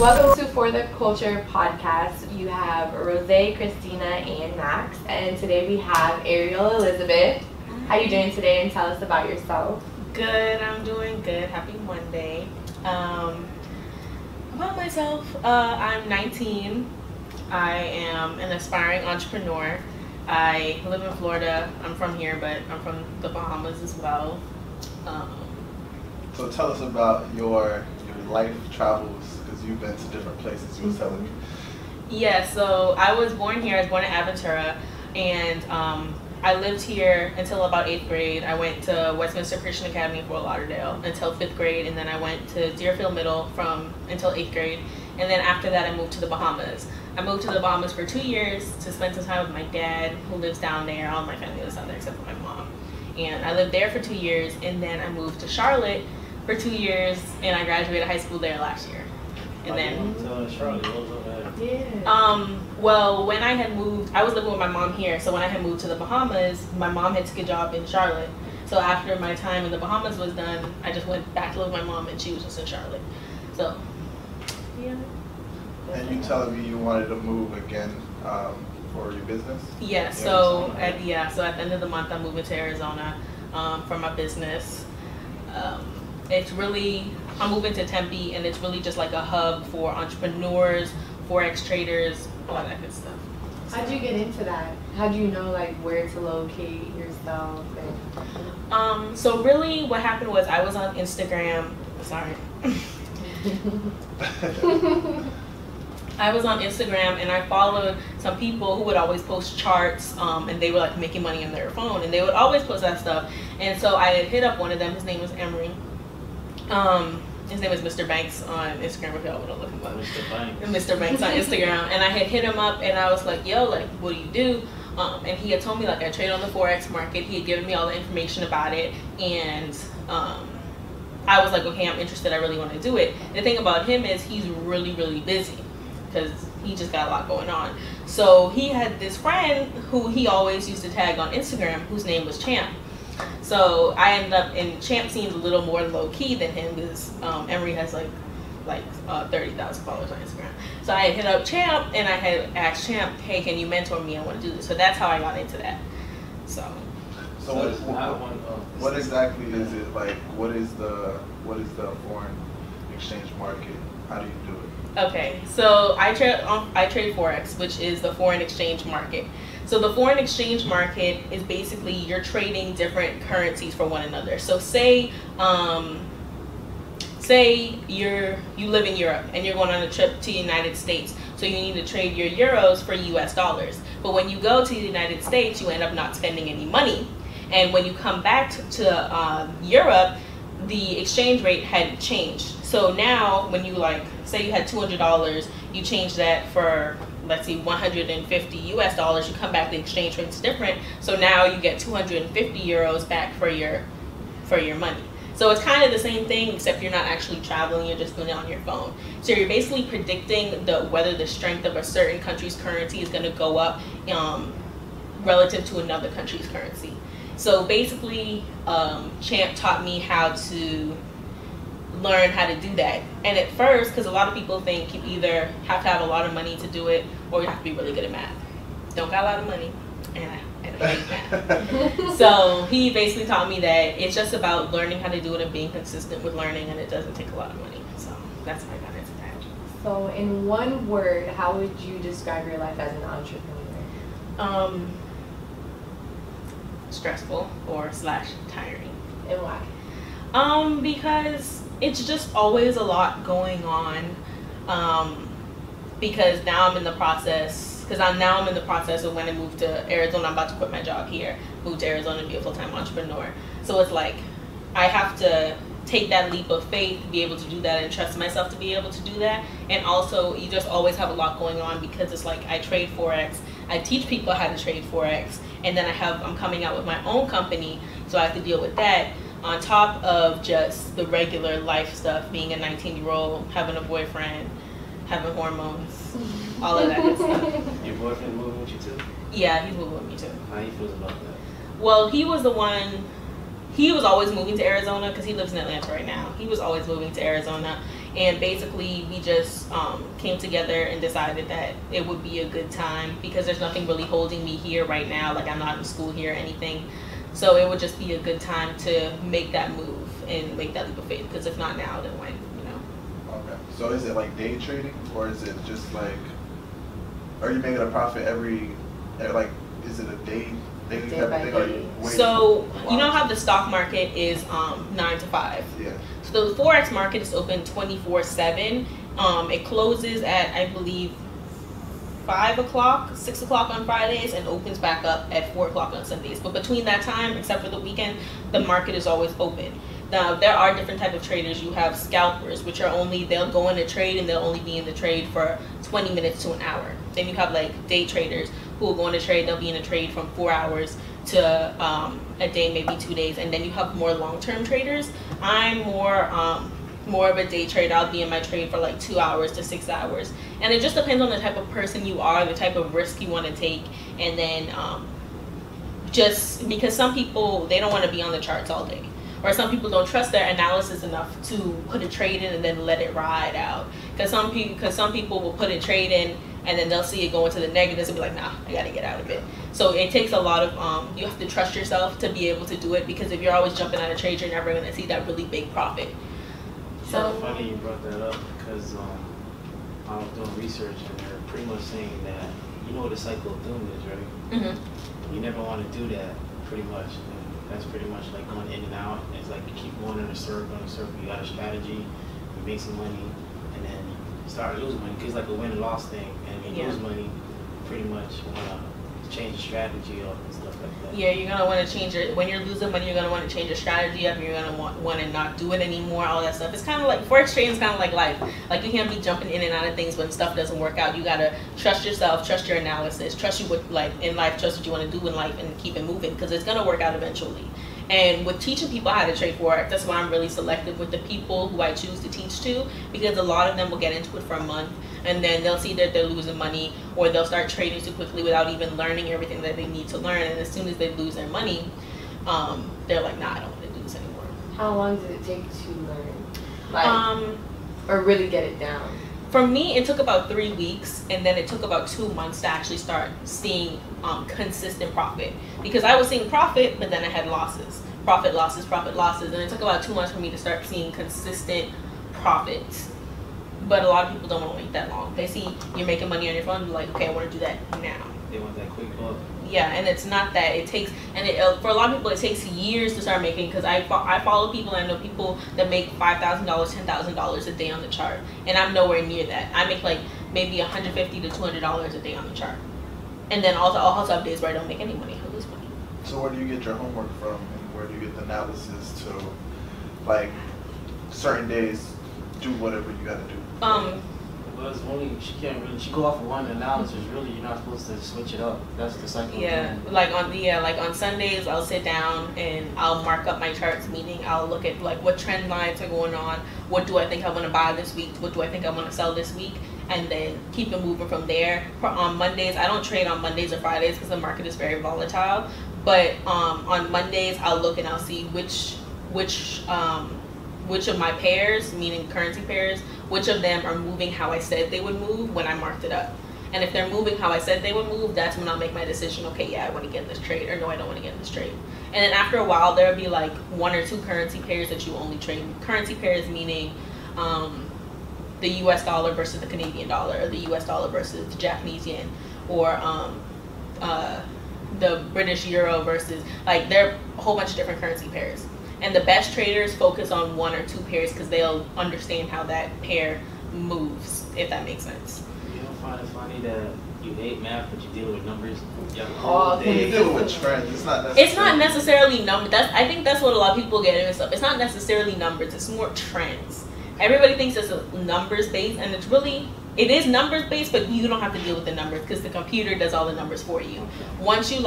Welcome to For the Culture podcast. You have Rose, Christina, and Max, and today we have Ariel, Elizabeth. How you doing today? And tell us about yourself. Good. I'm doing good. Happy Monday. About myself, I'm 19. I am an aspiring entrepreneur. I live in Florida. I'm from here, but I'm from the Bahamas as well. So tell us about your life travels, because you've been to different places, you were telling me. Yeah, so I was born here. I was born in Aventura, and I lived here until about 8th grade. I went to Westminster Christian Academy in Fort Lauderdale until 5th grade, and then I went to Deerfield Middle until 8th grade, and then after that I moved to the Bahamas. I moved to the Bahamas for 2 years to spend some time with my dad, who lives down there. All my family lives down there except for my mom. And I lived there for 2 years, and then I moved to Charlotte for 2 years, and I graduated high school there last year. And then Charlotte, what was all that? Yeah. Well, when I had moved, I was living with my mom here, so when I had moved to the Bahamas, my mom had took a job in Charlotte. So after my time in the Bahamas was done, I just went back to live with my mom, and she was just in Charlotte. So, yeah. And you telling me you wanted to move again for your business? Yeah, so at the end of the month, I'm moving to Arizona for my business. I'm moving to Tempe, and it's really just like a hub for entrepreneurs, Forex traders, all that good stuff. How'd you get into that? How do you know like where to locate yourself? And So really what happened was I was on Instagram. Sorry. I was on Instagram, and I followed some people who would always post charts, and they were like making money on their phone, and they would always post that stuff. And so I had hit up one of them. His name was Emery. His name is Mr. Banks on Instagram, if y'all want to look him up. Mr. Banks. Mr. Banks on Instagram. And I had hit him up, and I was like, yo, like, what do you do? And he had told me, like, I trade on the Forex market. He had given me all the information about it, and I was like, okay, I'm interested. I really want to do it. The thing about him is he's really, really busy, because he just got a lot going on. So he had this friend who he always used to tag on Instagram, whose name was Champ. So I ended up, and Champ seems a little more low key than him, because Emery has like 30,000 followers on Instagram. So I had hit up Champ, and I had asked Champ, hey, can you mentor me? I want to do this. So that's how I got into that. So what exactly is it like? What is the foreign exchange market? How do you do it? Okay, so I trade Forex, which is the foreign exchange market. So the foreign exchange market is basically you're trading different currencies for one another. So say you live in Europe and you're going on a trip to the United States. So you need to trade your euros for US dollars. But when you go to the United States, you end up not spending any money. And when you come back to Europe, the exchange rate had changed. So now when you say you had $200, you change that for, let's see, 150 US dollars, you come back, the exchange rate's different. So now you get 250 euros back for your money. So it's kind of the same thing, except you're not actually traveling, you're just doing it on your phone. So you're basically predicting whether the strength of a certain country's currency is going to go up relative to another country's currency. So basically, Champ taught me how to learn how to do that. And at first, because a lot of people think you either have to have a lot of money to do it, or you have to be really good at math. Don't got a lot of money, and I hate math. So he basically taught me that it's just about learning how to do it and being consistent with learning, and it doesn't take a lot of money. So that's how I got into that. So in one word, how would you describe your life as an entrepreneur? Stressful or / tiring. And why? Because it's just always a lot going on. Because now I'm in the process. I'm in the process of when I moved to Arizona. I'm about to quit my job here, move to Arizona and be a full-time entrepreneur. So it's like I have to take that leap of faith, be able to do that, and trust myself to be able to do that. And also, you just always have a lot going on, because it's like I trade Forex, I teach people how to trade Forex, and then I'm coming out with my own company, so I have to deal with that on top of just the regular life stuff, being a 19-year-old, having a boyfriend, having hormones, all of that good stuff. Your boyfriend moving with you too? Yeah, he's moving with me too. How he feels about that? Well, he was always moving to Arizona, because he lives in Atlanta right now. He was always moving to Arizona, And basically we just came together and decided that it would be a good time because there's nothing really holding me here right now. Like I'm not in school here or anything. So it would just be a good time to make that move and make that leap of faith, because if not now, then when, you know. Okay. So is it like day trading, or is it just like, are you making a profit like, is it a day type of thing? Or are you waiting So for a you know while? how the stock market is 9 to 5. Yeah. So the Forex market is open 24/7. It closes at, I believe, 5 o'clock, 6 o'clock on Fridays, and opens back up at 4 o'clock on Sundays. But between that time, except for the weekend, the market is always open. Now, there are different types of traders. You have scalpers, which are they'll go in a trade and they'll only be in the trade for 20 minutes to an hour. Then you have like day traders who will go in a trade, they'll be in a trade from 4 hours to a day, maybe 2 days. And then you have more long-term traders. I'm more of a day trader. I'll be in my trade for like 2 hours to 6 hours. And it just depends on the type of person you are, the type of risk you want to take. And then just because some people, they don't want to be on the charts all day. Or some people don't trust their analysis enough to put a trade in and then let it ride out. Because some people will put a trade in and then they'll see it go into the negatives and be like, nah, I gotta get out of it. So it takes a lot of, you have to trust yourself to be able to do it, because if you're always jumping out of trades, you're never gonna see that really big profit. So funny you brought that up, because I was doing research and they're pretty much saying that, you know what a cycle of doom is, right? Mm-hmm. You never want to do that, pretty much. And that's pretty much like going in and out. It's like you keep going in a circle, You got a strategy, you make some money, and then you start losing money. It's like a win and loss thing. And when you lose money, pretty much want to change the strategy up and stuff like that. Yeah, you're gonna want to change it. When you're losing money, you're gonna want to change your strategy up. You're gonna want to not do it anymore. All that stuff. It's kind of like Forex trading is kind of like life. Like you can't be jumping in and out of things when stuff doesn't work out. You gotta trust yourself, trust your analysis, trust you what like in life, trust what you want to do in life, and keep it moving, because it's gonna work out eventually. And with teaching people how to trade Forex, that's why I'm really selective with the people who I choose to teach to, because a lot of them will get into it for a month and then they'll see that they're losing money, or they'll start trading too quickly without even learning everything that they need to learn. And as soon as they lose their money, they're like, nah, I don't want to do this anymore. How long did it take to learn? Like, or really get it down? For me, it took about 3 weeks, and then it took about 2 months to actually start seeing consistent profit. Because I was seeing profit, but then I had losses. Profit, losses, and it took about 2 months for me to start seeing consistent profits. But a lot of people don't want to wait that long. They see you're making money on your phone and be like, okay, I want to do that now. They want that quick buck. Yeah, and it's not that. It takes, and for a lot of people, it takes years to start making, because I follow people, and I know people that make $5,000, $10,000 a day on the chart, and I'm nowhere near that. I make like maybe $150 to $200 a day on the chart. And then also have days where I don't make any money, I lose money. So where do you get your homework from, and where do you get the analysis to, like, certain days, do whatever you gotta do? Well, it's only, she go off of one analysis, really. You're not supposed to switch it up. That's the cycle. Yeah, like on Sundays, I'll sit down and I'll mark up my charts, meaning I'll look at like what trend lines are going on, what do I think I want to buy this week, what do I think I want to sell this week, and then keep it moving from there. On Mondays, I don't trade on Mondays or Fridays because the market is very volatile, but on Mondays, I'll look and I'll see which of my pairs, meaning currency pairs, which of them are moving how I said they would move when I marked it up. And if they're moving how I said they would move, that's when I'll make my decision, okay, yeah, I want to get in this trade, or no, I don't want to get in this trade. And then after a while, there'll be like 1 or 2 currency pairs that you only trade. Currency pairs meaning the US dollar versus the Canadian dollar, or the US dollar versus the Japanese yen, or the British euro versus, like, there are a whole bunch of different currency pairs. And the best traders focus on 1 or 2 pairs because they'll understand how that pair moves, if that makes sense. You don't find it funny that you hate math, but you deal with numbers? When you deal with trends, it's not necessarily numbers. I think that's what a lot of people get into stuff. It's not necessarily numbers. It's more trends. Everybody thinks it's numbers based, and it is numbers based, but you don't have to deal with the numbers because the computer does all the numbers for you. Once you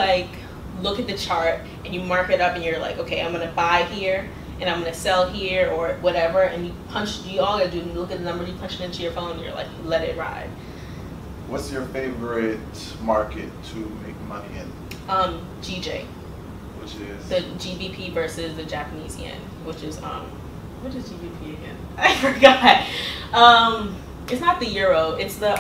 look at the chart and you mark it up and you're like, okay, I'm gonna buy here and I'm gonna sell here or whatever, and you all gotta do is look at the numbers, you punch it into your phone, and you're like, let it ride. What's your favorite market to make money in? GJ. Which is? The GBP versus the Japanese yen, which is What is GBP again? I forgot. It's not the euro. It's the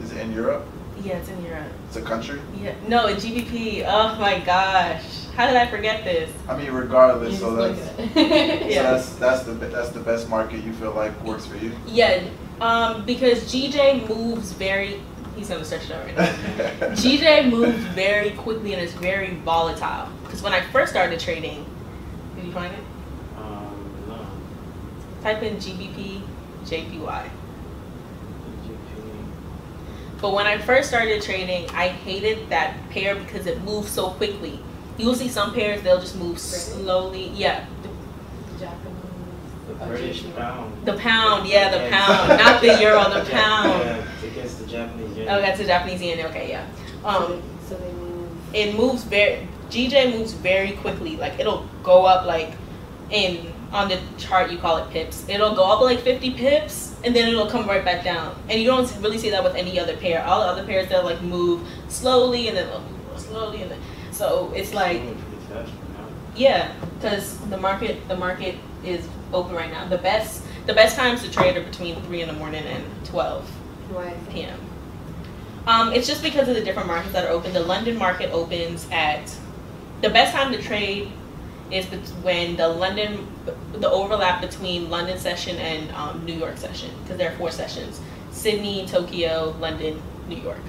Is it in Europe? Yeah, it's in Europe. It's a country? Yeah. No, it's GBP. Oh my gosh. How did I forget this? I mean, regardless, so that's Yeah. so that's the best market you feel like works for you. Yeah. Because GJ moves very. He's gonna search it out right now. GJ moves very quickly and is very volatile. Because when I first started trading, did you find it? No. Type in GBP JPY. But when I first started trading, I hated that pair because it moves so quickly. You'll see some pairs, they'll just move slowly. Yeah. The British pound. The pound, yeah, the pound. Not the euro, the pound. Yeah, against the Japanese yen. Oh, that's the Japanese yen, okay, yeah. So they move. It moves GJ moves very quickly. Like, it'll go up, like, on the chart you call it pips. It'll go up like 50 pips, and then it'll come right back down. And you don't really see that with any other pair. All the other pairs, they'll like move slowly, and then they'll move slowly, and then so it's like, yeah, because the market is open right now. The best times to trade are between 3 in the morning and 12 p.m. It's just because of the different markets that are open. The London market opens at, the best time to trade is when the overlap between London session and New York session, because there are 4 sessions: Sydney, Tokyo, London, New York.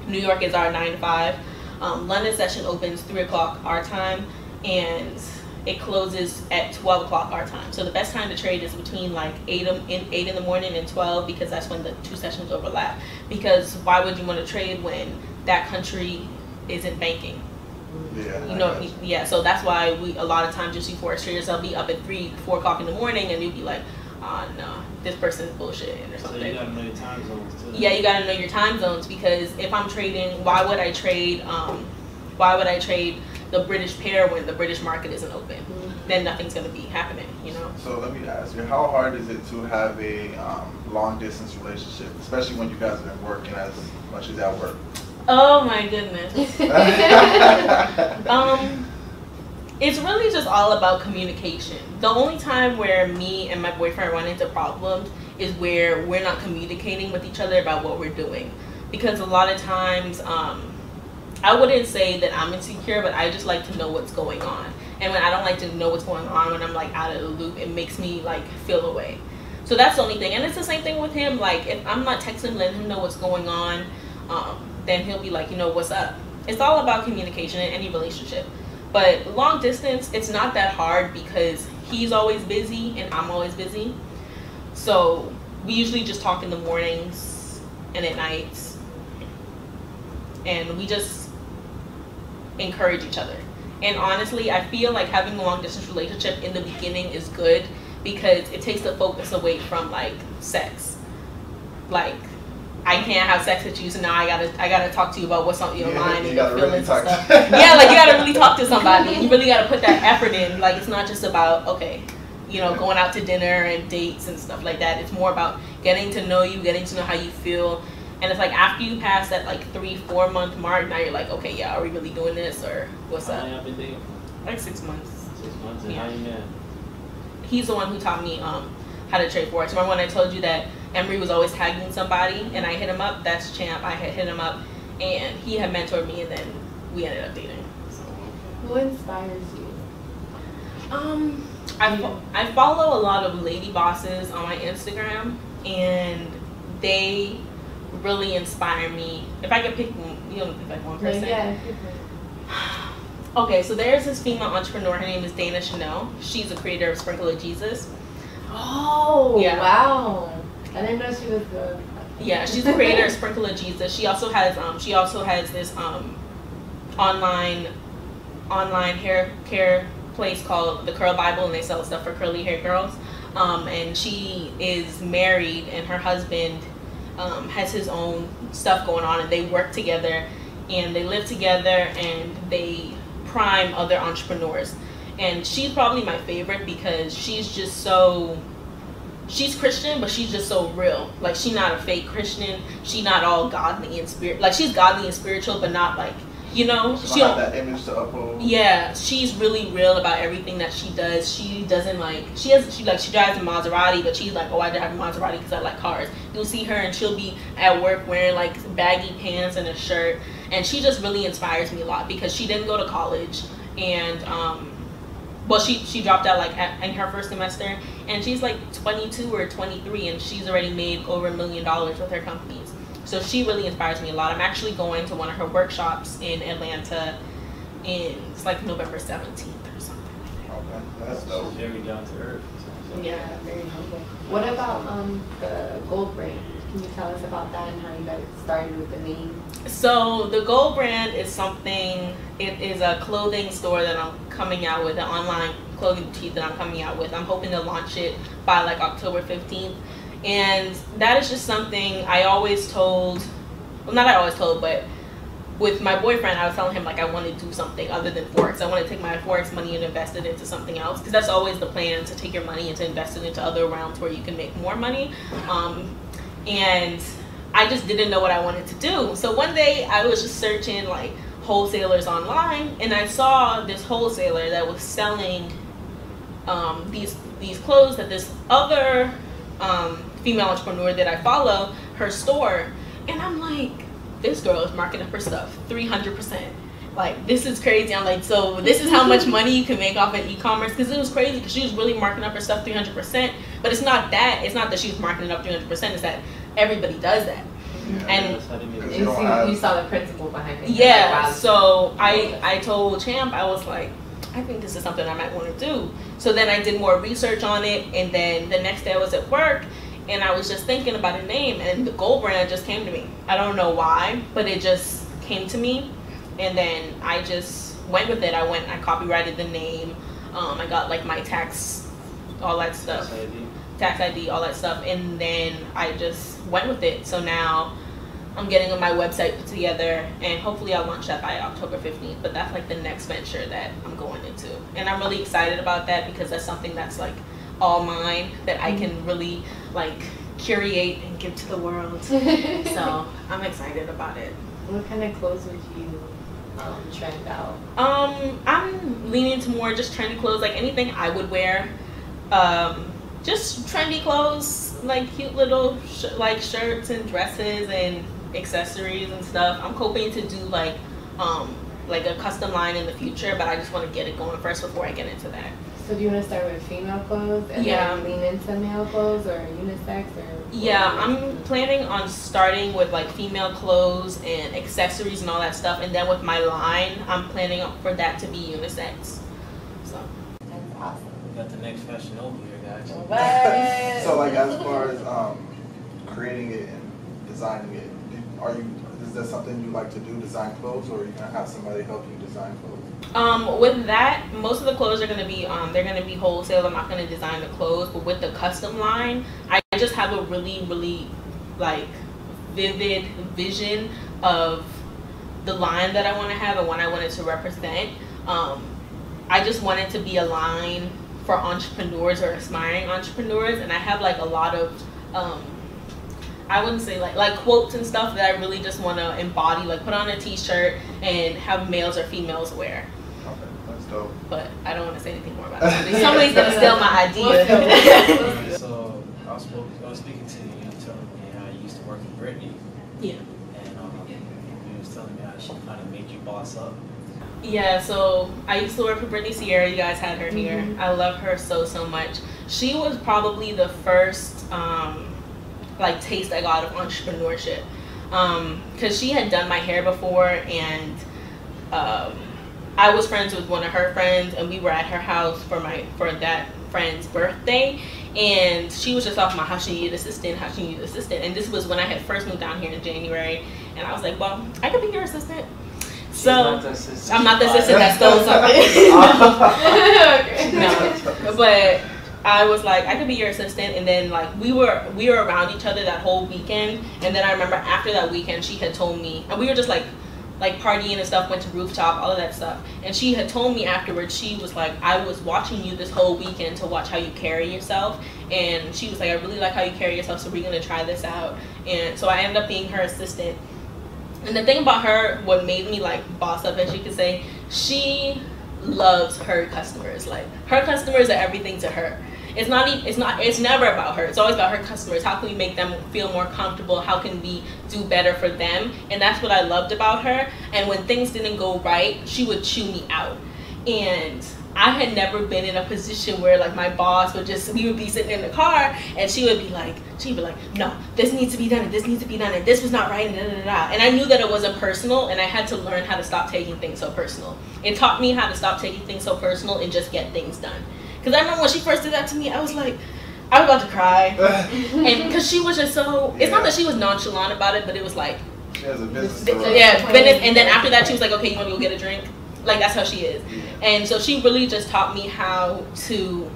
New York is our 9 to 5. London session opens 3 o'clock our time, and it closes at 12 o'clock our time. So the best time to trade is between like 8 in the morning and 12, because that's when the 2 sessions overlap. Because why would you want to trade when that country isn't banking? Yeah. You know, yeah. So that's why a lot of times you see Forex traders, they'll be up at 4 o'clock in the morning, and you'll be like, no, this person's bullshitting or something. So you gotta know your time zones too. Yeah, you gotta know your time zones, because if I'm trading, why would I trade the British pair when the British market isn't open? Then nothing's gonna be happening, you know. So let me ask you, how hard is it to have a long distance relationship, especially when you guys have been working as much as at work? Oh my goodness. It's really just all about communication. The only time where me and my boyfriend run into problems is where we're not communicating with each other about what we're doing. Because a lot of times, I wouldn't say that I'm insecure, but I just like to know what's going on. And when I don't like to know what's going on, when I'm like out of the loop, it makes me like feel away. So that's the only thing. And it's the same thing with him. Like, if I'm not texting, letting him know what's going on, then he'll be like, you know, what's up? It's all about communication in any relationship. But long distance, it's not that hard because he's always busy and I'm always busy. So we usually just talk in the mornings and at nights. And we just encourage each other. And honestly, I feel like having a long distance relationship in the beginning is good because it takes the focus away from like sex. Like, I can't have sex with you, so now I gotta talk to you about what's on your mind and your feelings and stuff. Yeah, like you gotta really talk to somebody, and you really gotta put that effort in. Like, it's not just about, okay, you know, going out to dinner and dates and stuff like that. It's more about getting to know you, getting to know how you feel. And it's like after you pass that like 3-4 month mark, now you're like, okay, yeah, are we really doing this or what's up? How long have you been dating? Like 6 months. 6 months. And Yeah. how you met? He's the one who taught me how to trade Forex. Remember when I told you that Emery was always tagging somebody and I hit him up? That's Champ. I had hit him up and he had mentored me, and then we ended up dating. So. Who inspires you? I follow a lot of lady bosses on my Instagram, and they really inspire me. If I could pick one, you know, like one person. Yeah. Okay, so there's this female entrepreneur. Her name is Dana Chanel. She's a creator of Sprinkle of Jesus. Oh, Yeah. Wow. I didn't know she was good. Yeah, she's the creator of Sprinkle of Jesus. She also has this online hair care place called the Curl Bible, and they sell stuff for curly hair girls. And she is married, and her husband has his own stuff going on, and they work together, and they live together, and they prime other entrepreneurs. And she's probably my favorite because she's Christian, but she's just so real. Like, she's not a fake Christian. She's not all godly and spirit. Like, she's godly and spiritual, but not like you know, she don't have that image to uphold. Yeah, she's really real about everything that she does. She doesn't like, she drives a Maserati, but she's like, oh, I drive a Maserati because I like cars. You'll see her and she'll be at work wearing like baggy pants and a shirt, and she just really inspires me a lot because she didn't go to college, and well, she dropped out like in her first semester, and she's like 22 or 23, and she's already made over $1 million with her companies. So she really inspires me a lot. I'm actually going to one of her workshops in Atlanta it's like November 17th or something like that. Okay, that's dope. She's very down to earth. Yeah, very humble. What about the gold brand? Can you tell us about that and how you got started with the name? So the Gold brand is something, it is a clothing store that I'm coming out with, an online clothing boutique that I'm coming out with. I'm hoping to launch it by like October 15th. And that is just something I always told, well, not I always told, but with my boyfriend, I was telling him like I want to do something other than Forex. I want to take my Forex money and invest it into something else, because that's always the plan, to take your money and to invest it into other realms where you can make more money. And I just didn't know what I wanted to do. So one day I was just searching like wholesalers online, and I saw this wholesaler that was selling these clothes that this other female entrepreneur that I follow, her store, and I'm like, this girl is marking up her stuff 300%. Like, this is crazy. I'm like, so this is how much money you can make off of e-commerce? Because it was crazy, because she was really marking up her stuff 300%. But it's not that she was marking it up 300%. It's that everybody does that. Yeah, and you saw the principle behind it. Yeah. Like, wow. So I told Champ, I was like, I think this is something I might want to do. So then I did more research on it, and then the next day I was at work, and I was just thinking about a name, and the Gold brand just came to me. I don't know why, but it just came to me, and then I just went with it. I copyrighted the name. I got like my tax, all that stuff, tax ID, all that stuff, and then I just went with it. So now I'm getting my website put together, and hopefully I'll launch that by October 15th. But that's like the next venture that I'm going into, and I'm really excited about that because that's something that's like all mine, that I can really like curate and give to the world. So I'm excited about it. What kind of clothes would you trend out? I'm leaning to more just trendy clothes, like anything I would wear. Just trendy clothes, like cute little like shirts and dresses and accessories and stuff. I'm hoping to do like a custom line in the future, but I just want to get it going first before I get into that. So do you want to start with female clothes and then lean into male clothes, or unisex, or? Yeah, I'm planning on starting with like female clothes and accessories and all that stuff, and then with my line, I'm planning for that to be unisex. So that's awesome. We got the next fashion over here, guys. What? So like, as far as creating it and designing it, is that something you like to do, design clothes, or are you gonna have somebody help you design clothes? With that, most of the clothes are gonna be they're gonna be wholesale. I'm not gonna design the clothes, but with the custom line, I just have a really like vivid vision of the line that I want to have and what I want it to represent. I just want it to be a line for entrepreneurs or aspiring entrepreneurs, and I have like a lot of I wouldn't say like quotes and stuff that I really just want to embody, like put on a t-shirt and have males or females wear. Okay, that's dope. But I don't want to say anything more about it. Somebody's gonna steal my idea. So I was speaking to you, you telling me how you used to work with Brittany. Yeah. And you was telling me how she kind of made you boss up. Yeah, so I used to work with Brittany Sierra. You guys had her here. I love her so much. She was probably the first like taste I got of entrepreneurship, because she had done my hair before, and I was friends with one of her friends, and we were at her house for that friend's birthday, and she was just talking about how she needed an assistant, and this was when I had first moved down here in January, and I was like, well, I could be your assistant. So I'm not the assistant that stole something. No, but I was like, I could be your assistant, and then like we were around each other that whole weekend, and then I remember after that weekend she had told me, and we were just like partying and stuff, went to rooftop, all of that stuff, and she had told me afterwards, she was like, I was watching you this whole weekend to watch how you carry yourself, and she was like, I really like how you carry yourself, so we're gonna try this out. And so I ended up being her assistant, And the thing about her, what made me like boss up, as you could say, she loves her customers. Like, her customers are everything to her. It's never about her. It's always about her customers. How can we make them feel more comfortable? How can we do better for them? And that's what I loved about her. And when things didn't go right, she would chew me out. And I had never been in a position where like my boss would we would be sitting in the car and she'd be like, no, this needs to be done and this needs to be done and this was not right and da, da, da, da. And I knew that it wasn't personal, and I had to learn how to stop taking things so personal. It taught me how to stop taking things so personal and just get things done. Because I remember when she first did that to me, I was like, I was about to cry. And because she was just so, it's not that she was nonchalant about it, but it was like, she has a business. And then after that she was like, okay, you want to go get a drink? Like, that's how she is. And so she really just taught me how to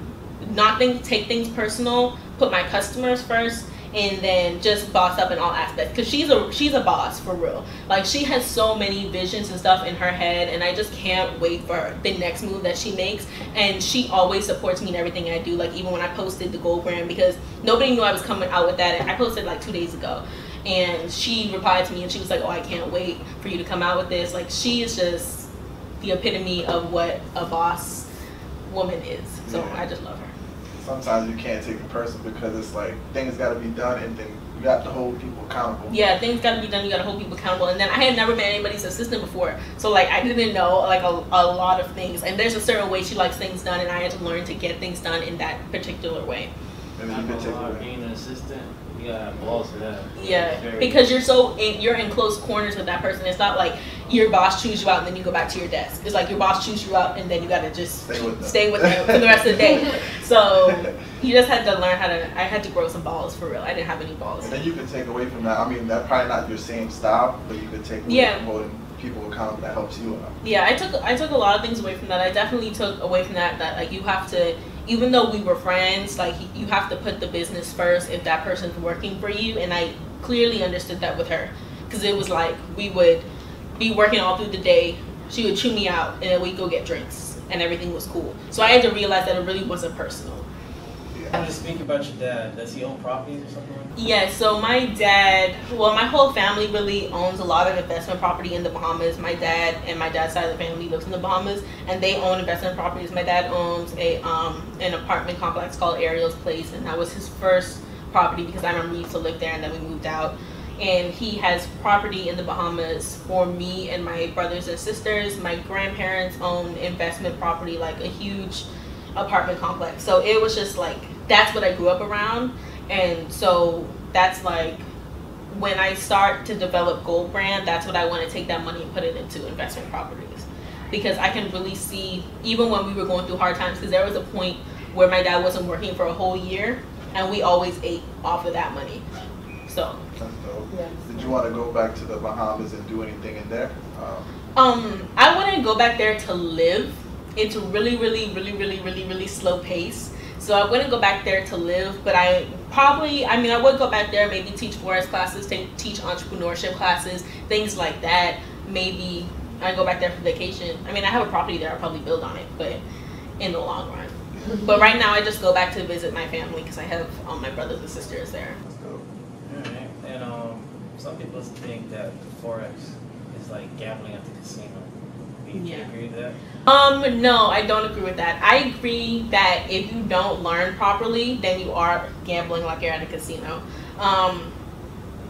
not take things personal, put my customers first, and then just boss up in all aspects. Because she's a boss for real. Like, she has so many visions and stuff in her head, and I just can't wait for the next move that she makes. And she always supports me in everything I do. Like, even when I posted the gold brand, because nobody knew I was coming out with that, and I posted like 2 days ago. And she replied to me and she was like, oh, I can't wait for you to come out with this. Like, she is just the epitome of what a boss woman is. So I just love her. Sometimes you can't take it personal because it's like things got to be done, and then you got to hold people accountable. Yeah, things got to be done. You got to hold people accountable. And then I had never been anybody's assistant before, so like I didn't know like a lot of things. And there's a certain way she likes things done, and I had to learn to get things done in that particular way. And then you can being an assistant, you gotta have balls for that. Yeah, because you're in close corners with that person. It's not like your boss chews you out and then you go back to your desk. It's like your boss chews you out and then you gotta just stay with them for the rest of the day. So you just had to learn how to. I had to grow some balls for real. I didn't have any balls. And then you can take away from that. I mean, that's probably not your same style, but you could take away from holding people accountable. That helps you out. Yeah, I took a lot of things away from that. I definitely took away from that like you have to. Even though we were friends, like you have to put the business first if that person's working for you. And I clearly understood that with her, because it was like we would be working all through the day. She would chew me out, and then we'd go get drinks, and everything was cool. So I had to realize that it really wasn't personal. I'm just speaking about your dad. Does he own properties or something like that? Yeah, so my dad, well, my whole family really owns a lot of investment property in the Bahamas. My dad and my dad's side of the family lives in the Bahamas, and they own investment properties. My dad owns an apartment complex called Ariel's Place, and that was his first property because I remember he used to live there, and then we moved out. And he has property in the Bahamas for me and my brothers and sisters. My grandparents own investment property, like a huge apartment complex. So it was just like, that's what I grew up around. And so that's like, when I start to develop Gold Brand, that's what I want to take that money and put it into investment properties. Because I can really see, even when we were going through hard times, because there was a point where my dad wasn't working for a whole year, and we always ate off of that money. So. That's dope. Yes. Did you want to go back to the Bahamas and do anything in there? I wouldn't go back there to live. It's a really slow pace. So I wouldn't go back there to live, but I would go back there, maybe teach Forex classes, teach entrepreneurship classes, things like that. Maybe I go back there for vacation. I mean, I have a property there, I'll probably build on it, but in the long run. But right now I just go back to visit my family because I have all my brothers and sisters there. Alright, and some people think that Forex is like gambling at the casino. Do you agree with that? No, I don't agree with that. I agree that if you don't learn properly, then you are gambling like you're at a casino.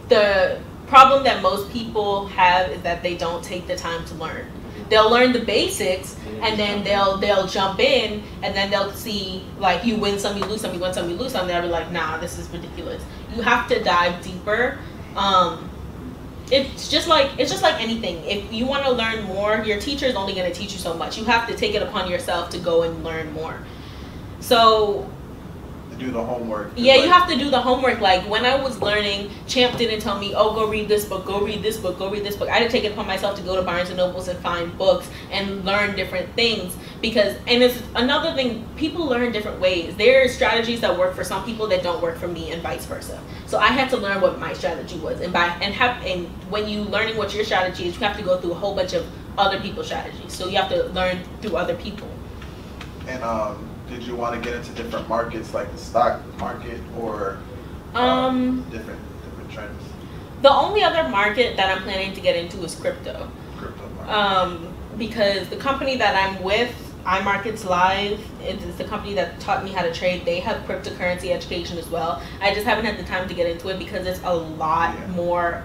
The problem that most people have is that they don't take the time to learn. They'll learn the basics, and then they'll jump in, and then they'll see like you win some, you lose some, you win some, you lose some. They'll be like, nah, this is ridiculous. You have to dive deeper. It's just like anything. If you want to learn more, your teacher is only going to teach you so much. You have to take it upon yourself to go and learn more. So to do the homework. Yeah, you have to do the homework. Like when I was learning, Champ didn't tell me, oh, go read this book, go read this book, go read this book. I had to take it upon myself to go to Barnes and Nobles and find books and learn different things. And it's another thing, people learn different ways. There are strategies that work for some people that don't work for me, and vice versa. So I had to learn what my strategy was, and when you learning what your strategy is, you have to go through a whole bunch of other people's strategies. So you have to learn through other people. And did you want to get into different markets like the stock market or different trends? The only other market that I'm planning to get into is crypto. Crypto market. Because the company that I'm with, iMarkets Live, it's the company that taught me how to trade. They have cryptocurrency education as well. I just haven't had the time to get into it because it's a lot more.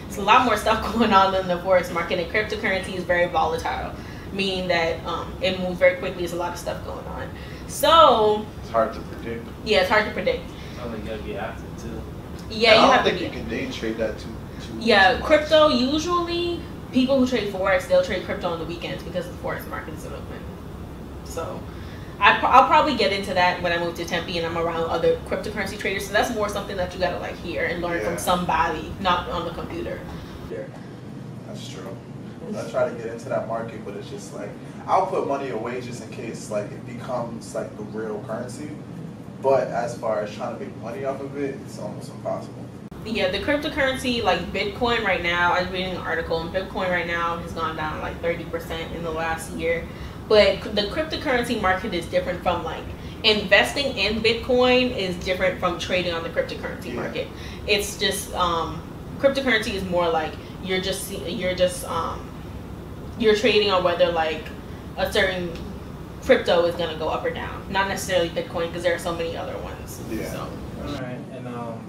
It's a lot more stuff going on than the forex market, and cryptocurrency is very volatile, meaning that it moves very quickly. There's a lot of stuff going on. So it's hard to predict. Yeah, it's hard to predict. Sounds like you gotta be active too. Yeah, you have to be. I don't think you can day trade that too. Yeah, crypto, usually people who trade forex, they'll trade crypto on the weekends because the forex market isn't open. So I'll probably get into that when I move to Tempe and I'm around other cryptocurrency traders. So that's more something that you gotta like hear and learn from somebody, not on the computer. Yeah, that's true. I try to get into that market, but it's just like I'll put money away just in case like it becomes like the real currency. But as far as trying to make money off of it, it's almost impossible. Yeah, the cryptocurrency, like Bitcoin right now, I was reading an article, and Bitcoin right now has gone down like 30% in the last year. But the cryptocurrency market is different from like investing in Bitcoin is different from trading on the cryptocurrency market. It's just cryptocurrency is more like you're trading on whether like a certain crypto is gonna go up or down, not necessarily Bitcoin because there are so many other ones. Yeah. So. All right, and I know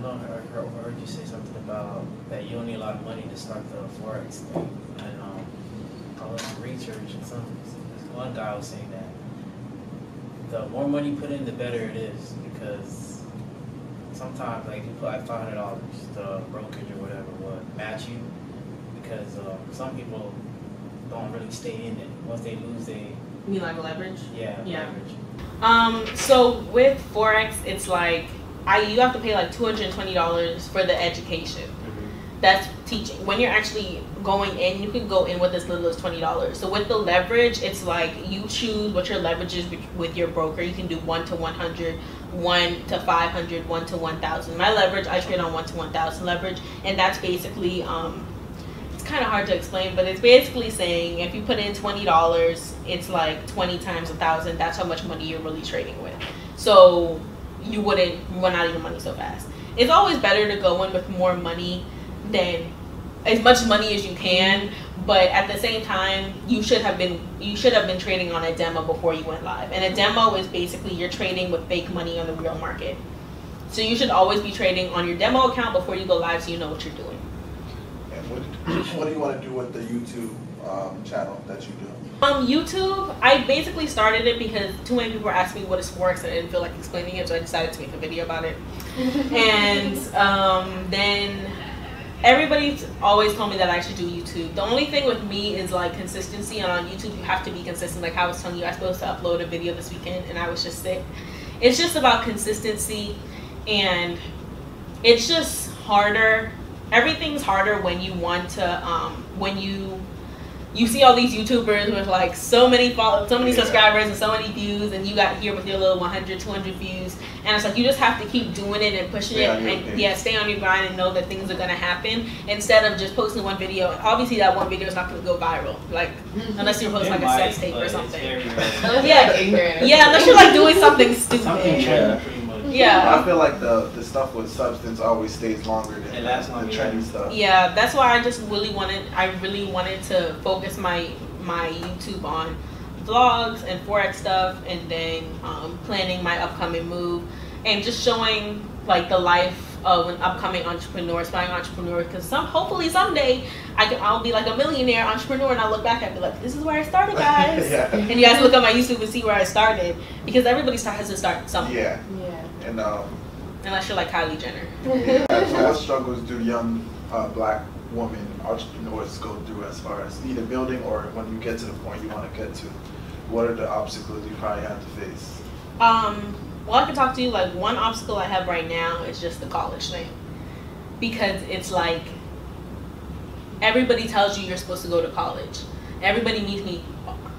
I heard you say something about that you don't need a lot of money to start the forex thing, and I was some research and this one guy was saying that the more money you put in, the better it is, because sometimes like you put like $500, the brokerage or whatever will match you, because some people don't really stay in it. Once they lose, they. You mean like leverage? Yeah. Leverage. So with forex, it's like you have to pay like $220 for the education. That's teaching. When you're actually going in, you can go in with as little as $20. So with the leverage, it's like you choose what your leverage is with your broker. You can do 1 to 100, 1 to 500, 1 to 1,000. My leverage, I trade on 1 to 1,000 leverage, and that's basically it's kind of hard to explain, but it's basically saying if you put in $20, it's like 20 times 1,000. That's how much money you're really trading with. So you wouldn't run out of your money so fast. It's always better to go in with more money than as much money as you can, but at the same time you should have been trading on a demo before you went live. And a demo is basically you're trading with fake money on the real market. So you should always be trading on your demo account before you go live, so you know what you're doing. And what do you want to do with the YouTube channel that you do? YouTube, I basically started it because too many people were asking me what is Forex and I didn't feel like explaining it, so I decided to make a video about it. And then everybody's always told me that I should do YouTube. The only thing with me is like consistency, and on YouTube you have to be consistent. Like I was telling you, I was supposed to upload a video this weekend and I was just sick. It's just about consistency, and it's just harder. Everything's harder when you want to, when you see all these YouTubers with like so many subscribers and so many views, and you got here with your little 100, 200 views, and it's like you just have to keep doing it and pushing it, and stay on your grind and know that things are gonna happen instead of just posting one video. Obviously, that one video is not gonna go viral, like unless you're posting like a sex tape or something. Unless you're like doing something stupid. Yeah. I feel like the stuff with substance always stays longer than the trendy stuff. Yeah, that's why I just really wanted to focus my YouTube on vlogs and Forex stuff, and then planning my upcoming move and just showing like the life of an upcoming entrepreneur, aspiring entrepreneur, because hopefully someday I'll be like a millionaire entrepreneur, and I'll look back and be like, this is where I started, guys. And you guys look at my YouTube and see where I started, because everybody has to start somewhere. And unless you're like Kylie Jenner. So what struggles do young black women entrepreneurs go through as far as either building or when you get to the point you want to get to? What are the obstacles you probably have to face? Well, I can talk to you, like one obstacle I have right now is just the college thing, because it's like everybody tells you you're supposed to go to college. Everybody meets me,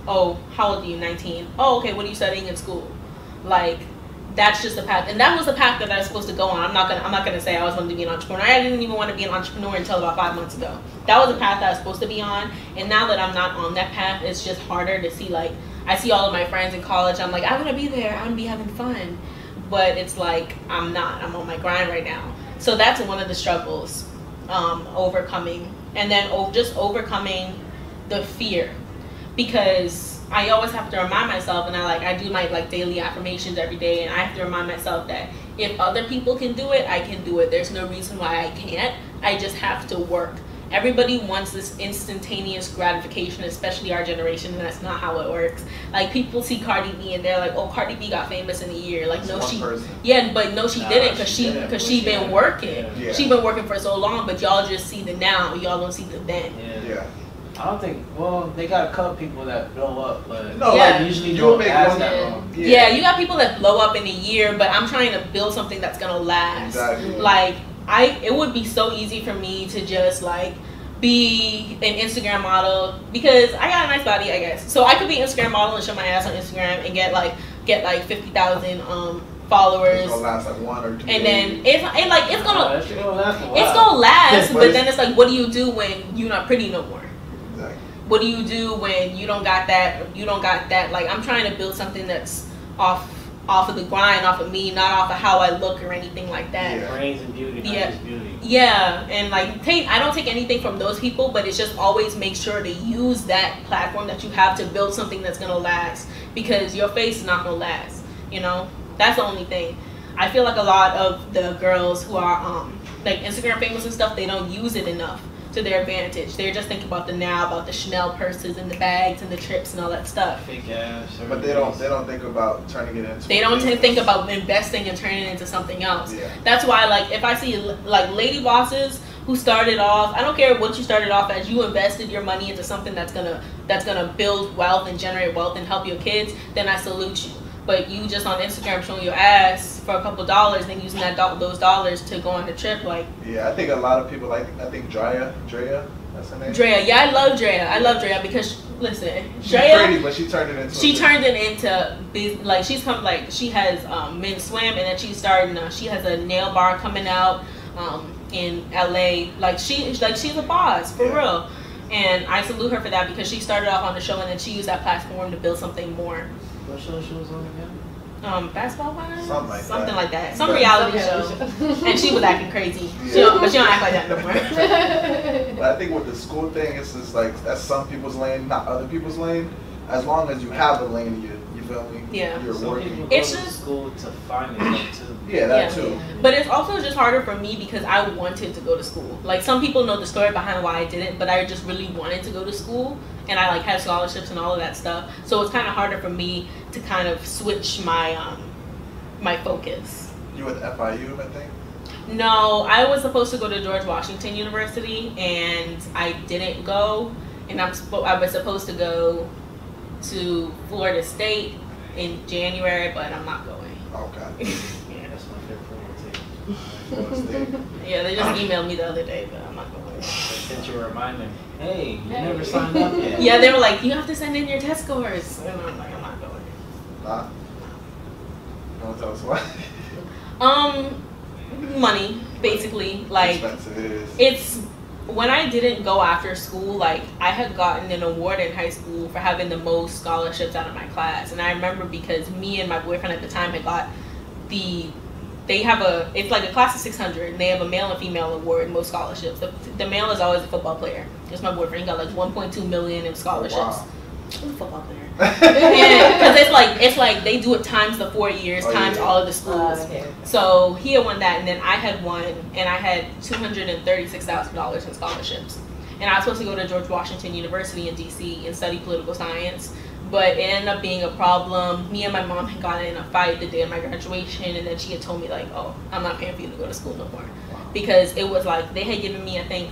oh, how old are you? 19. Oh, okay, what are you studying in school? Like, that's just the path, and that was the path that I was supposed to go on. I'm not gonna say I was going to be an entrepreneur. I didn't even want to be an entrepreneur until about 5 months ago. That was the path that I was supposed to be on, and now that I'm not on that path, it's just harder to see. Like, I see all of my friends in college. I'm like, I'm gonna be there. I'm gonna be having fun, but it's like I'm not. I'm on my grind right now. So that's one of the struggles, overcoming. And then just overcoming the fear, because I always have to remind myself, and I do my like daily affirmations every day, and I have to remind myself that if other people can do it, I can do it. There's no reason why I can't. I just have to work. Everybody wants this instantaneous gratification, especially our generation, and that's not how it works. Like, people see Cardi B and they're like, "Oh, Cardi B got famous in a year." Like, no, she didn't, because she been working. Yeah. She been working for so long, but y'all just see the now. Y'all don't see the then. Yeah. I don't think. Well, they got a couple people that blow up, but No, Yeah. like, usually you don't make last one. that long. Yeah, you got people that blow up in a year, but I'm trying to build something that's gonna last. Exactly. Like, it would be so easy for me to just like be an Instagram model, because I got a nice body, I guess. So I could be an Instagram model and show my ass on Instagram and get like 50,000 followers. It's gonna last like 1 or 2 And days. then it's gonna That shit gonna last a while. it's gonna last, But but then it's like, what do you do when you're not pretty no more? Exactly. What do you do when you don't got that? Like, I'm trying to build something that's off of the grind, off of me, not off of how I look or anything like that. Yeah. Brains and beauty, not Yeah. just beauty. Yeah, and like I don't take anything from those people, but it's just always make sure to use that platform that you have to build something that's gonna last, because your face is not gonna last. You know, that's the only thing. I feel like a lot of the girls who are like Instagram famous and stuff, they don't use it enough to their advantage. They're just thinking about the now, about the Chanel purses and the bags and the trips and all that stuff. Fake ass. But they don't think about turning it into. They don't think about investing and turning it into something else. Yeah. That's why, like, if I see like lady bosses who started off, I don't care what you started off as, you invested your money into something that's gonna build wealth and generate wealth and help your kids, then I salute you. But you just on Instagram showing your ass for a couple dollars, then using those dollars to go on the trip, like. Yeah, I think a lot of people, I think Drea, that's her name. Drea, yeah, I love Drea because listen, She's Drea, pretty, but she turned it into. She has men's swim, and then she's starting. She has a nail bar coming out in LA. Like, she's a boss for real, and I salute her for that, because she started off on the show and then she used that platform to build something more. What show she was on again? Basketball wise, Something like that. some reality show, and she was acting crazy. But she don't act like that no more. But I think with the school thing, it's just like, that's some people's lane, not other people's lane. As long as you have a lane, you feel me? Yeah. You're Some working. people go It's to just- school to find it too. Yeah, that too. But it's also just harder for me because I wanted to go to school. Like, some people know the story behind why I didn't, but I just really wanted to go to school, and I like had scholarships and all of that stuff. So it's kind of harder for me to kind of switch my my focus. You with FIU, I think? No, I was supposed to go to George Washington University, and I didn't go. And I was supposed to go to Florida State in January, but I'm not going. Okay. Yeah. That's my favorite Florida State. Yeah, they just emailed me the other day, but I'm not going. They sent you a reminder. Hey, you never signed up yet. Yeah, they were like, you have to send in your test scores. And I'm like, I'm not going. Nah. You want to tell us why? Money, basically. Like, Expensive it is. it's when I didn't go after school, like, I had gotten an award in high school for having the most scholarships out of my class. And I remember because me and my boyfriend at the time had got it's like a class of 600, and they have a male and female award in most scholarships. The male is always a football player. It's my boyfriend. He got like 1.2 million in scholarships. Wow. I'm a football player. Because it's like they do it times the 4 years, times all of the schools. Okay. So he had won that, and then I had won, and I had $236,000 in scholarships. And I was supposed to go to George Washington University in DC and study political science, but it ended up being a problem. Me and my mom had gotten in a fight the day of my graduation, and then she had told me, like, oh, I'm not paying for you to go to school no more. Because it was like, they had given me, I think,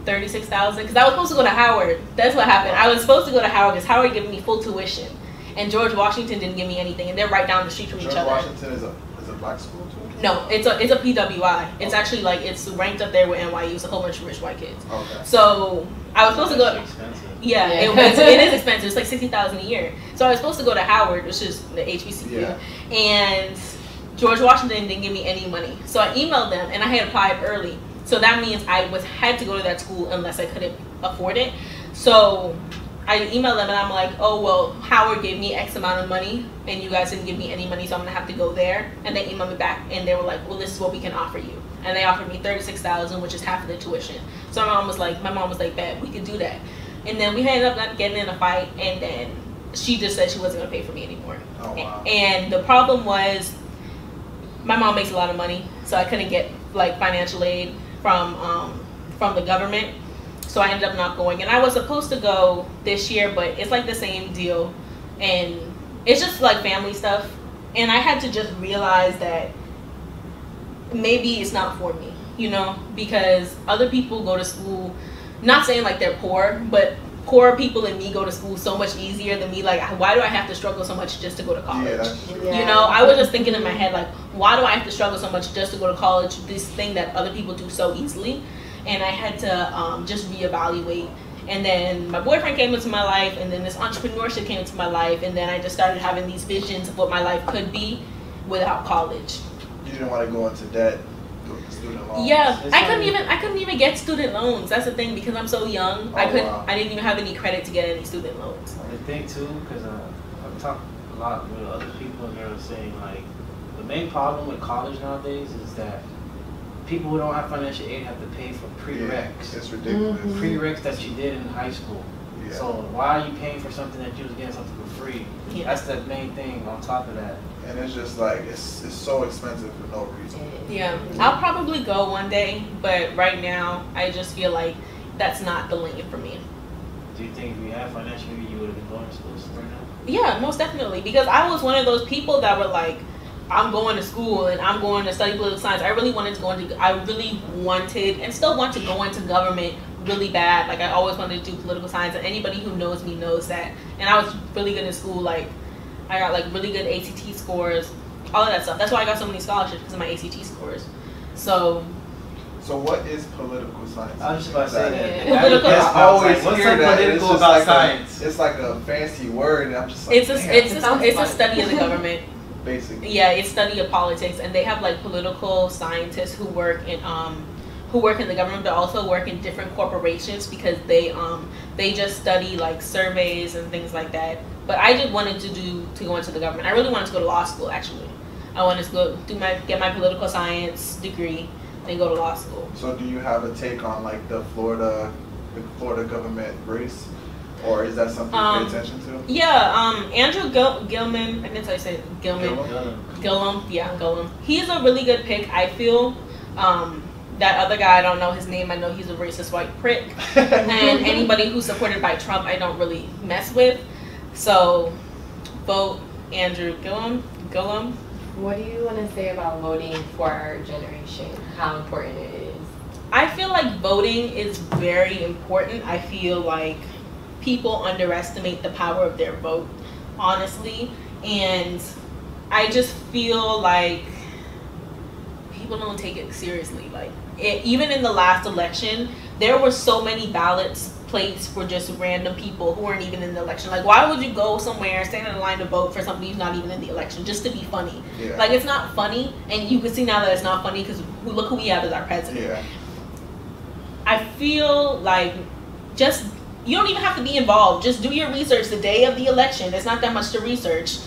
$36,000, because I was supposed to go to Howard. That's what happened. I was supposed to go to Howard because Howard gave me full tuition, and George Washington didn't give me anything, and they're right down the street from each George other. Washington is a black school too? No, it's a PWI. It's actually like, it's ranked up there with NYU. It's a whole bunch of rich white kids. Okay. So I was supposed to go. Expensive. Yeah, Yeah. it is expensive. It's like $60,000 a year. So I was supposed to go to Howard, which is the HBCU, Yeah. and George Washington didn't give me any money. So I emailed them, and I had applied early. So that means I had to go to that school unless I couldn't afford it. So I emailed them, and I'm like, oh, well, Howard gave me X amount of money, and you guys didn't give me any money, so I'm going to have to go there. And they emailed me back, and they were like, well, this is what we can offer you. and they offered me $36,000, which is half of the tuition. So my mom was like, bet we could do that. And then we ended up getting in a fight, and then she just said she wasn't gonna pay for me anymore. Oh, wow. And the problem was, my mom makes a lot of money, so I couldn't get like financial aid from the government. So I ended up not going, and I was supposed to go this year, but it's like the same deal, and it's just like family stuff. And I had to just realize that maybe it's not for me, you know, because other people go to school, not saying like they're poor, but poor people and me go to school so much easier than me. Like, why do I have to struggle so much just to go to college? Yeah, that's true. You know, I was just thinking in my head, like, why do I have to struggle so much just to go to college, this thing that other people do so easily? And I had to just reevaluate. And then my boyfriend came into my life, and then this entrepreneurship came into my life, and then I just started having these visions of what my life could be without college. You didn't want to go into debt, student loans. Yeah, I couldn't even get student loans. That's the thing, because I'm so young. Oh, I wow. didn't even have any credit to get any student loans. The thing too, because I've talked a lot with other people, and they're saying like the main problem with college nowadays is that people who don't have financial aid have to pay for prereqs. Yeah, it's ridiculous. Prereqs that you did in high school. Yeah. So why are you paying for something that you was getting something for free? Yeah. That's the main thing on top of that. And it's just like, it's so expensive for no reason. Yeah, I'll probably go one day, but right now I just feel like that's not the lane for me. Do you think if you had financial aid, you would have been going to school right now? Yeah, most definitely, because I was one of those people that were like, I'm going to school and I'm going to study political science. I really wanted and still want to go into government really bad. Like, I always wanted to do political science, and anybody who knows me knows that. And I was really good in school. Like, I got like really good ACT scores, all of that stuff. That's why I got so many scholarships, because of my ACT scores. So what is political science? I was just about to say that. Yeah. Political- I always what's hear so that. political It's about like science? It's like a fancy word, and I'm just like, it's a fun. study of the government. basically. Yeah, it's study of politics, and they have like political scientists who work in the government, but also work in different corporations, because they just study like surveys and things like that. But I just wanted to go into the government. I really wanted to go to law school, actually. I wanted to go get my political science degree, then go to law school. So do you have a take on like the Florida government race, or is that something you pay attention to? Yeah, Andrew Gillum. I didn't tell you say Gillum. Gillum. He's a really good pick, I feel. That other guy, I don't know his name. I know he's a racist white prick. And anybody who's supported by Trump, I don't really mess with. So, vote Andrew Gillum. What do you want to say about voting for our generation? How important it is? I feel like voting is very important. I feel like people underestimate the power of their vote, honestly. And I just feel like people don't take it seriously. Like, even in the last election, there were so many ballots placed for just random people who weren't even in the election. Like, why would you go somewhere, stand in a line to vote for somebody who's not even in the election, just to be funny? Yeah. Like, it's not funny, and you can see now that it's not funny, because look who we have as our president. Yeah. I feel like you don't even have to be involved. Just do your research the day of the election. There's not that much to research.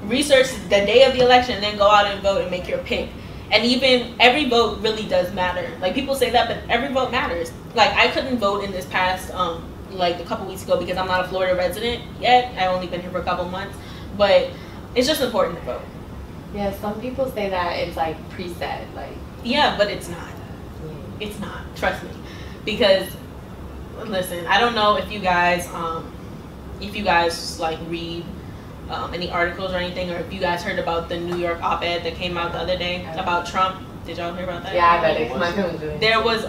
Research the day of the election, and then go out and vote and make your pick. And even every vote really does matter. Like, people say that, but every vote matters. Like, I couldn't vote in this past, like a couple weeks ago, because I'm not a Florida resident yet. I've only been here for a couple months. But it's just important to vote. Yeah, some people say that it's like preset. Like, Yeah, but it's not. It's not. Trust me. Because, listen, I don't know if you guys like read any articles or anything, or if you guys heard about the New York op-ed that came out the other day about Trump. Did y'all hear about that? yeah, I bet it. My phone was doing. There was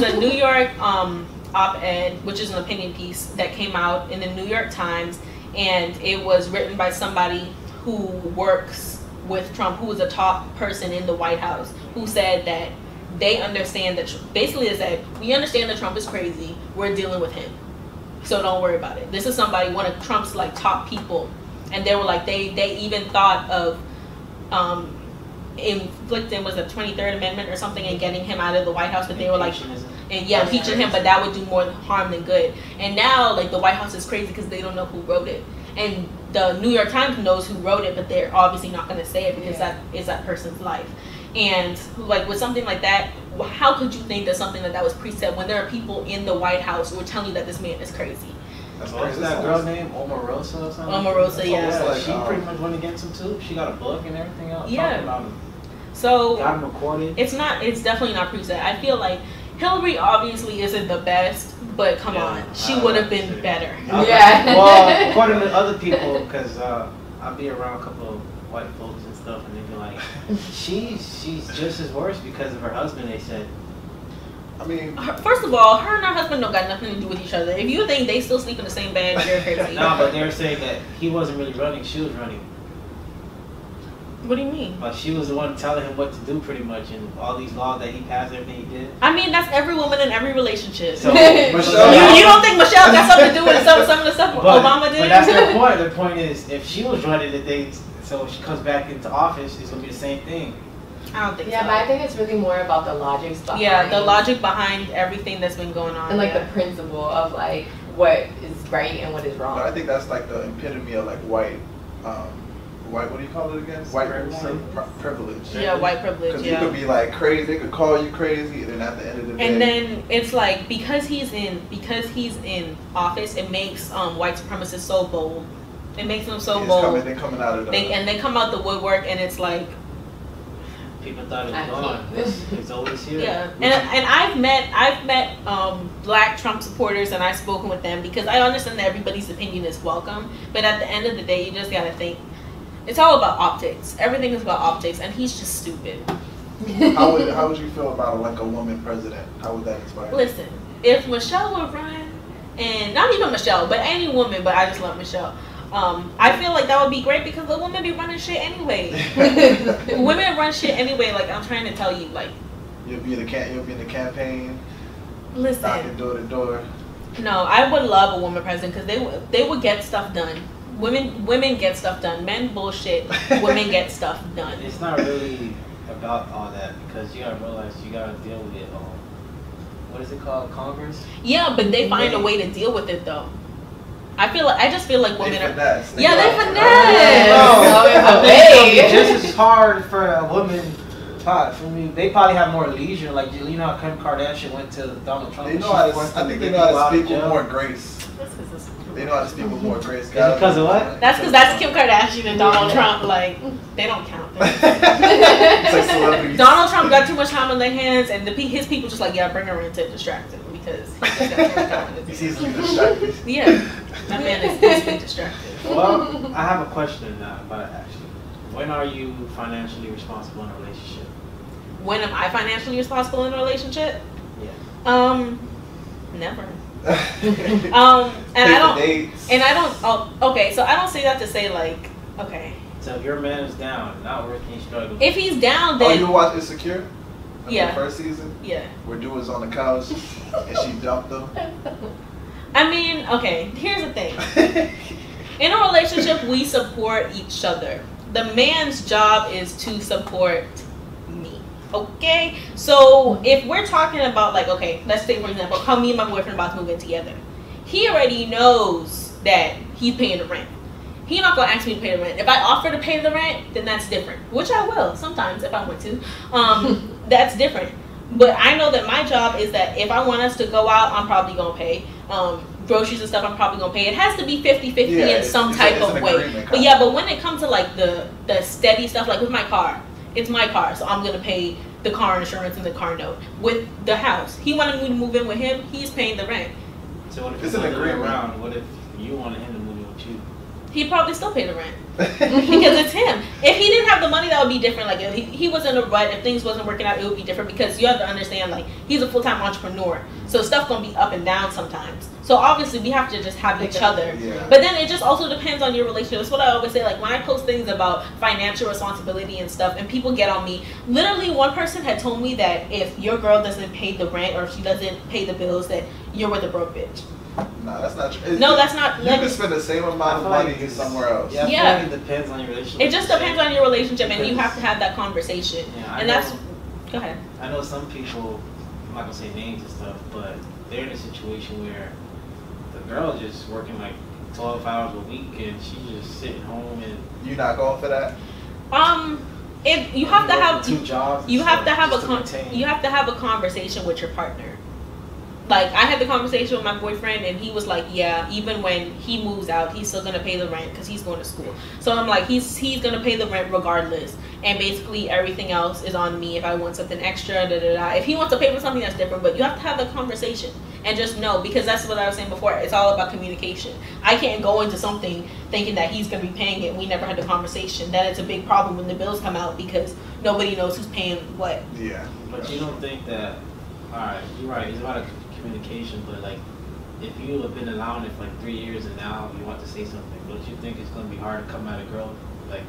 a New York op-ed, which is an opinion piece that came out in the New York Times, and it was written by somebody who works with Trump, who was a top person in the White House, who said that they understand that, basically it said, we understand that Trump is crazy, we're dealing with him, so don't worry about it. This is somebody, one of Trump's like top people, and they were like, they even thought of inflicting, was it 23rd Amendment or something, and getting him out of the White House, but they were like, impeaching him, but that would do more harm than good. And now, like, the White House is crazy because they don't know who wrote it, and the New York Times knows who wrote it, but they're obviously not going to say it because that is that person's life. And like with something like that, how could you think that something like that was preset when there are people in the White House who are telling you that this man is crazy? That's What's crazy. that girl named Omarosa or something? Omarosa, yeah. almost like, She pretty much went against him too. She got a book and everything else. Yeah. Talking about him. So Got him recorded. it's definitely not preset. I feel like Hillary obviously isn't the best, but come on, she would have been better. Yeah. Well, according to other people, because I'll be around a couple of white folks and stuff, and they be like, she's just as worse because of her husband. They said. I mean, First of all, her and her husband don't got nothing to do with each other. If you think they still sleep in the same bed, you're crazy. No, but they were saying that he wasn't really running. She was running. What do you mean? But she was the one telling him what to do, pretty much, and all these laws that he passed, everything he did. I mean, that's every woman in every relationship. So, you don't think Michelle got something to do with some of the stuff Obama did? But that's their point. Their point is, if she was running the things, so if she comes back into office, it's gonna be the same thing. I don't think Yeah, so. but I think it's really more about the logics behind. Yeah, the logic behind everything that's been going on. and like yeah. the principle of like what is right and what is wrong. I think that's like the epitome of like white, what do you call it again? White privilege. Yeah, white privilege. Because Yeah. you could be like crazy, they could call you crazy, and then at the end of the day. And then it's like because he's in office, it makes white supremacists so bold. It makes them so bold. They're coming out of the. They come out the woodwork, and it's like. People thought it was gone. It's always here. Yeah, and I've met black Trump supporters, and I've spoken with them because I understand that everybody's opinion is welcome, but at the end of the day, you just gotta think it's all about optics. Everything is about optics, and he's just stupid. How would you feel about like a woman president? How would that inspire you? Listen, if Michelle would run, and not even Michelle, but any woman, but I just love Michelle. I feel like that would be great because the women be running shit anyway. Women run shit anyway. Like I'm trying to tell you, like You'll be in the campaign. listen. Knocking door to door. No, I would love a woman president because they would get stuff done. Women get stuff done. Men bullshit. Women get stuff done. It's not really about all that because you gotta realize you gotta deal with it. What is it called? Congress? Yeah, but they find a way to deal with it though. I just feel like women They are. finesse. Yeah, they go- finesse. I think it's just as hard for a woman. For me, they probably have more leisure. Like you know, how Kim Kardashian went to Donald Trump. They know how to. I think they know how to speak with more grace. This is- They know how to speak with more grace. Is it because of what? That's because that's Kim Kardashian and Donald Trump. Like they don't count. It's like celebrities. Donald Trump got too much time on their hands, and his people just like, yeah, bring her in to distract him because he just got too much time on his He's hands. easily distracted. Yeah, that man is easily distracted. Well, I have a question about it actually. When are you financially responsible in a relationship? When am I financially responsible in a relationship? Yeah. Never. And I don't. Oh, okay. So I don't say that to say like, okay. So if your man is down, not working, struggling. If he's down, Oh, then you watch Insecure? Yeah. The first season? yeah. Where dude was on the couch and she dumped him. I mean, okay. Here's the thing. In a relationship, we support each other. The man's job is to support me. Okay? So if we're talking about like, okay, let's say for example, how me and my boyfriend about to move in together. He already knows that he's paying the rent. He's not gonna ask me to pay the rent. If I offer to pay the rent, then that's different. Which I will sometimes if I want to. That's different. But I know that my job is that if I want us to go out, I'm probably gonna pay. Groceries and stuff, I'm probably gonna pay. It has to be 50-50 in some type of way. But yeah, but when it comes to like the steady stuff, like with my car, it's my car, so I'm gonna pay the car insurance and the car note. With the house, he wanted me to move in with him. He's paying the rent. So what if It's it's an the other way agreement. around? What if you wanted him to move in with you? He'd probably still pay the rent. Because it's him. If he didn't have the money, that would be different. Like if he was in a rut, if things wasn't working out, it would be different because you have to understand like he's a full-time entrepreneur. So stuff gonna be up and down sometimes. So obviously we have to just have each other. Yeah. But then it just also depends on your relationship. That's what I always say. Like when I post things about financial responsibility and stuff and people get on me, literally one person had told me that if your girl doesn't pay the rent or if she doesn't pay the bills, that you're with a broke bitch. Nah, that's not true. No, that's not. You Like, can spend the same amount of money somewhere else. Yeah, I feel Yeah. like it depends on your relationship. it just depends on your relationship and you have to have that conversation. Yeah, I And know- that's. Go ahead. I know some people, I'm not gonna say names and stuff, but they're in a situation where the girl is just working like 12 hours a week and she's just sitting home and You not going for that? If you have to have 2 jobs, you have to have you you have to have a conversation with your partner. Like, I had the conversation with my boyfriend, and he was like, yeah, even when he moves out, he's still gonna pay the rent because he's going to school. So I'm like, he's gonna pay the rent regardless, and basically everything else is on me if I want something extra. If he wants to pay for something, that's different. But you have to have the conversation and just know, because that's what I was saying before. It's all about communication. I can't go into something thinking that he's gonna be paying it. We never had the conversation. Then it's a big problem when the bills come out because nobody knows who's paying what. Yeah. But you don't think that? All right, you're right. It's about communication, but like, if you have been allowing it for like 3 years and now you want to say something, don't you think it's gonna be hard to come at a girl? Like,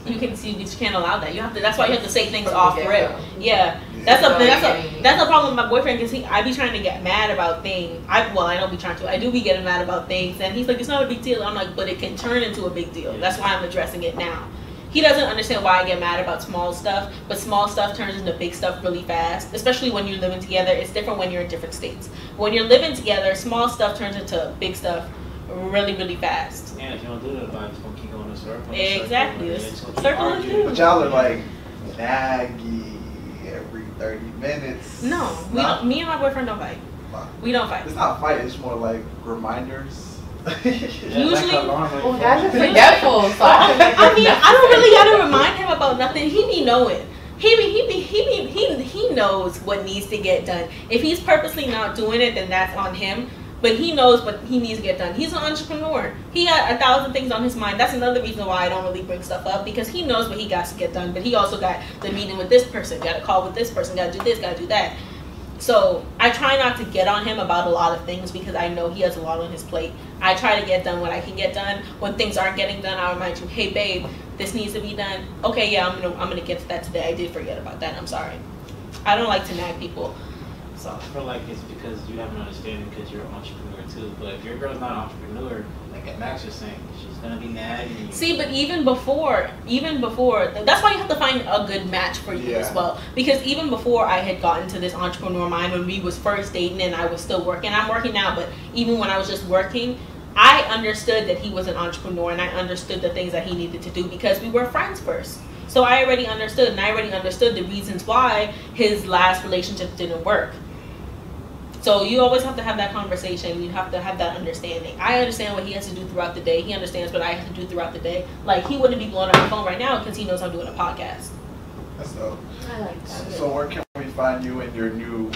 you can't allow that. You have to. That's why you have to say things off the rip. Yeah, that's a problem with my boyfriend, because I be trying to get mad about things. I don't be trying to. I do be getting mad about things, and he's like, it's not a big deal. I'm like, but it can turn into a big deal. That's why I'm addressing it now. He doesn't understand why I get mad about small stuff, but small stuff turns into big stuff really fast, especially when you're living together. It's different when you're in different states. When you're living together, small stuff turns into big stuff really, really fast. And if you don't do that, it's going to keep going in a circle. Exactly. Circle is good. But y'all are like naggy every 30 minutes. No, me and my boyfriend don't fight. We don't fight. It's not fight, it's more like reminders. Usually, well, guys are forgetful. So I don't really gotta remind him about nothing. He be knowing. He knows what needs to get done. If he's purposely not doing it, then that's on him. But he knows what he needs to get done. He's an entrepreneur. He got 1,000 things on his mind. That's another reason why I don't really bring stuff up, because he knows what he got to get done. But he also got the meeting with this person, got a call with this person, got to do this, got to do that. So I try not to get on him about a lot of things because I know he has a lot on his plate. I try to get done what I can get done. When things aren't getting done, I'll remind you, hey babe, this needs to be done. Okay, yeah, I'm gonna get to that today. I did forget about that. I'm sorry. I don't like to nag people. So I feel like it's because you have an understanding because you're an entrepreneur too. But if your girl's not an entrepreneur, like Max was saying, she's gonna be nagging you. See, but even before, that's why you have to find a good match for you as well. Because even before I had gotten to this entrepreneur mind, when we was first dating and I was still working, I'm working now, but even when I was just working, I understood that he was an entrepreneur and I understood the things that he needed to do because we were friends first. So I already understood, and I already understood the reasons why his last relationship didn't work. So you always have to have that conversation. You have to have that understanding. I understand what he has to do throughout the day. He understands what I have to do throughout the day. Like, he wouldn't be blowing up my phone right now because he knows I'm doing a podcast. That's dope. I like that. So where can we find you and your new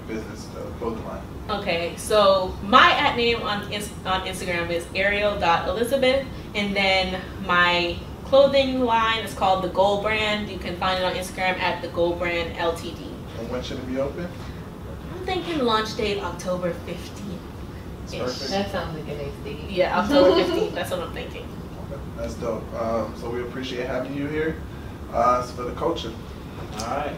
business, the clothing line? Okay, so my @name on Instagram is Ariel.Elizabeth, and then my clothing line is called The Gold Brand. You can find it on Instagram at The Gold Brand Ltd. And when should it be open? I'm thinking launch date October 15th. Perfect. That sounds like a nice date. Yeah, October 15th. That's what I'm thinking. Okay, that's dope. So we appreciate having you here for the culture. All right.